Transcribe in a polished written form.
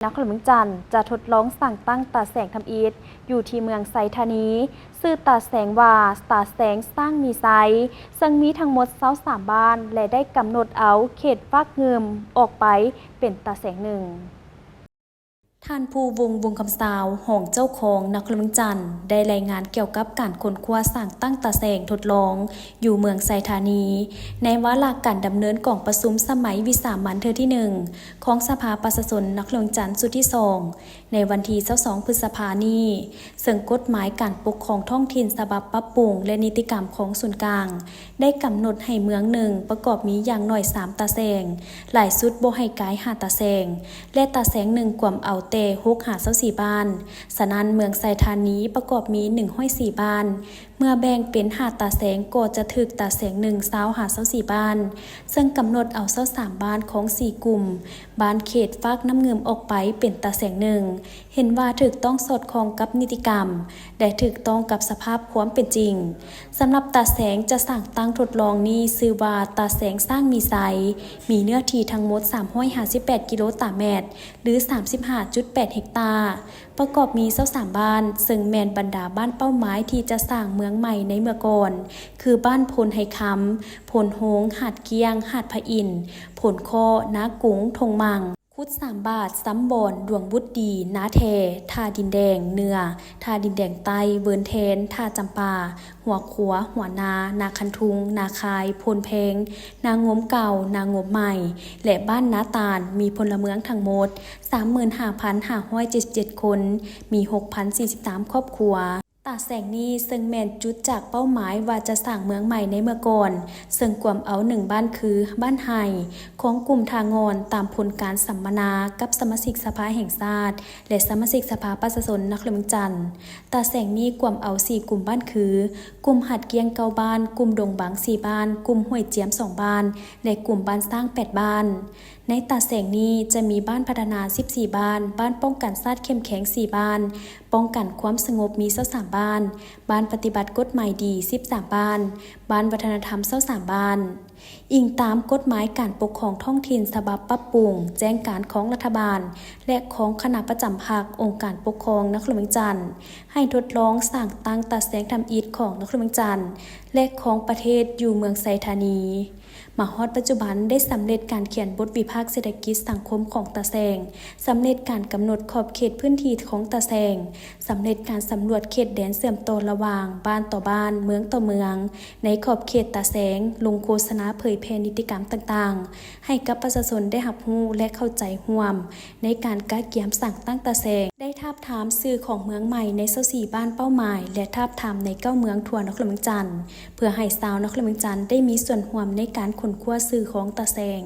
นครหลวงจันทร์จะทดลองสั่งตั้งตาแสงทำอิฐอยู่ที่เมืองไซธานีชื่อตาแสงว่าตาแสงสร้างมีไซซึ่งมีทั้งหมด23บ้านและได้กำหนดเอาเขตฟากเงิมออกไปเป็นตาแสงหนึ่งท่านผู้วงคำสาวห้องเจ้าของนครหลวงจันทร์ได้รายงานเกี่ยวกับการค้นคว้าสร้างตั้งตาแสงทดลองอยู่เมืองไซธานีในวาระการดำเนินกล่องประชุมสมัยวิสามัญเธอที่1ของสภาประชาชนนครหลวงจันทร์สุดที่2ในวันที่22พฤษภาคมนี้ซึ่งกฎหมายการปกครองท้องถิ่นฉบับปรับปรุงและนิติกรรมของส่วนกลางได้กำหนดให้เมืองหนึ่งประกอบมีอย่างน้อย3ตาแสงหลายสุดบ่ให้กาย5ตาแสงและตาแสง1กวมเอาเต654บ้านสนั้นเมืองไซธานีประกอบมี104บ้านเมื่อแบ่งเป็น5ตาแสงก็จะถึกตาแสง1 24บ้านซึ่งกำหนดเอา23บ้านของ4กลุ่มบ้านเขตฟากน้ำเงิมออกไปเป็นตาแสง1เห็นว่าถูกต้องสอดคล้องกับนิติกรรมและถูกต้องกับสภาพความเป็นจริงสำหรับตาแสงจะสั่งตั้งทดลองนี้ชื่อว่าตาแสงสร้างมีไซมีเนื้อที่ทั้งหมด358กิโลตารเมตรหรือ 35.8 เฮกตาร์ประกอบมี23บ้านซึ่งแมนบรรดาบ้านเป้าหมายที่จะสร้างเมืองใหม่ในเมื่อก่อนคือบ้านพลไหคำพลโฮงหาดเกียงหาดพะอินพลคอนากุงทงมังคุด3บาทซ้ำบอนดวงบุตรดีนาเทท่าดินแดงเนือท่าดินแดงใต้เวิร์นเทนท่าจำปาหัวขัวหัวนาคันทุงนาคายพลเพงนางงมเก่านางงมใหม่และบ้านนาตาลมีพลเมืองทั้งหมด 35,577 คนมี 6,043 ครอบครัวตาแสงนี้ซึ่งแม่นจุดจากเป้าหมายว่าจะสร้างเมืองใหม่ในเมื่อก่อนซึ่งกวมเอา1บ้านคือบ้านไฮของกลุ่มทางอนตามผลการสัมมนากับสมาชิกสภาแห่งชาติและสมาชิกสภาประชาชนนครหลวงจันทร์ตาแสงนี้กวมเอา4กลุ่มบ้านคือกลุ่มหัดเกียง9บ้านกลุ่มดงบาง4บ้านกลุ่มห้วยเจียม2บ้านและกลุ่มบ้านสร้าง8บ้านในตาแสงนี้จะมีบ้านพัฒนา14บ้านบ้านป้องกันชาติเข้มแข็ง4บ้านป้องกันความสงบมี23บ้านบ้านปฏิบัติกฎหมายดี13บ้านบ้านวัฒนธรรม23บ้านอิงตามกฎหมายการปกครองท้องถิ่นฉบับปรับปรุงแจ้งการของรัฐบาลและของคณะประจำภาคองค์การปกครองนครหลวงจันทร์ให้ทดลองสร้างตั้งตาแสงทำอิฐของนครหลวงจันทร์และของประเทศอยู่เมืองไซธานีมาฮอดปัจจุบันได้สำเร็จการเขียนบทวิพากษ์เศรษฐกิจสังคมของตาแสงสำเร็จการกำหนดขอบเขตพื้นที่ของตาแสงสำเร็จการสำรวจเขตแดนเสื่อมต่อระหว่างบ้านต่อบ้านเมืองต่อเมืองในขอบเขตตาแสงลงโฆษณาเผยแพร่นิติกรรมต่างๆให้กับประชาชนได้รับรู้และเข้าใจร่วมในการกะเกียมสั่งตั้งตาแสงได้ทาบทามสื่อของเมืองใหม่ใน24บ้านเป้าหมายและทาบทามใน9เมืองทั่วนครหลวงจันทร์เพื่อให้ชาวนครหลวงจันทร์ได้มีส่วนร่วมในการค้นคว้าสื่อของตาแสง